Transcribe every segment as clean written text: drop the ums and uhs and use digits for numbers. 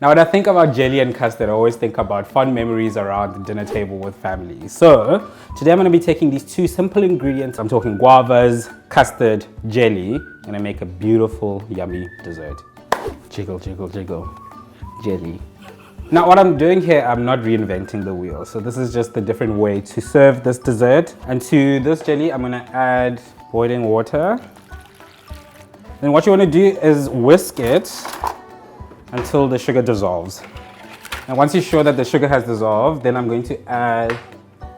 Now, when I think about jelly and custard, I always think about fond memories around the dinner table with family. So today I'm going to be taking these two simple ingredients. I'm talking guavas, custard, jelly. I'm going to make a beautiful, yummy dessert. Jiggle, jiggle, jiggle. Jelly. Now what I'm doing here, I'm not reinventing the wheel. So this is just a different way to serve this dessert. And to this jelly, I'm going to add boiling water. Then what you want to do is whisk it until the sugar dissolves. And once you're sure that the sugar has dissolved, then I'm going to add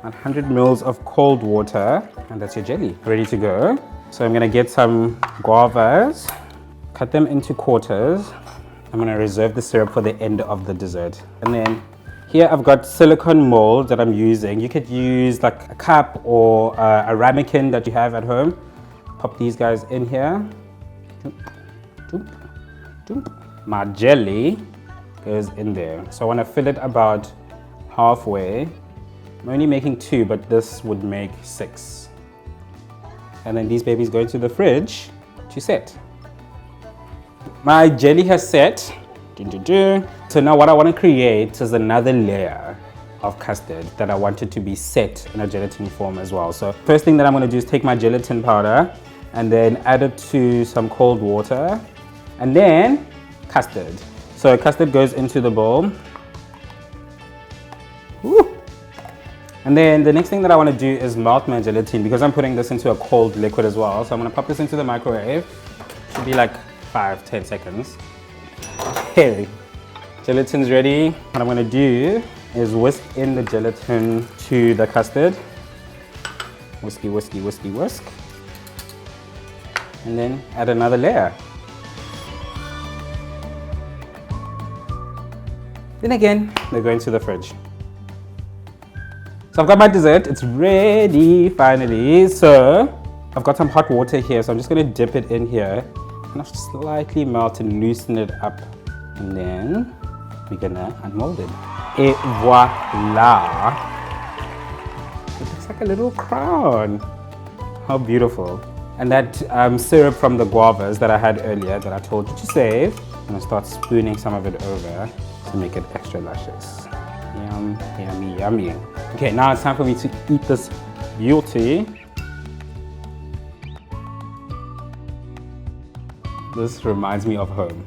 100 mils of cold water, and that's your jelly, ready to go. So I'm gonna get some guavas, cut them into quarters. I'm gonna reserve the syrup for the end of the dessert. And then here I've got silicone molds that I'm using. You could use like a cup or a ramekin that you have at home. Pop these guys in here. My jelly goes in there. So I want to fill it about halfway. I'm only making 2, but this would make 6. And then these babies go into the fridge to set. My jelly has set. So now what I want to create is another layer of custard that I want it to be set in a gelatin form as well. So first thing that I'm going to do is take my gelatin powder and then add it to some cold water and then custard. So custard goes into the bowl. Woo. And then the next thing that I want to do is melt my gelatin because I'm putting this into a cold liquid as well. So I'm going to pop this into the microwave. Should be like 5-10 seconds. Okay, gelatin's ready. What I'm going to do is whisk in the gelatin to the custard. Whiskey, whiskey, whiskey, whisk. And then add another layer. Then again, they go into the fridge. So I've got my dessert, it's ready finally. So I've got some hot water here, so I'm just gonna dip it in here and I'll slightly melt and loosen it up. And then we're gonna unmold it. Et voila! It looks like a little crown. How beautiful. And that syrup from the guavas that I had earlier that I told you to save, I'm gonna start spooning some of it over to make it extra luscious. Yum, yummy, yummy. Okay, now it's time for me to eat this beauty. This reminds me of home.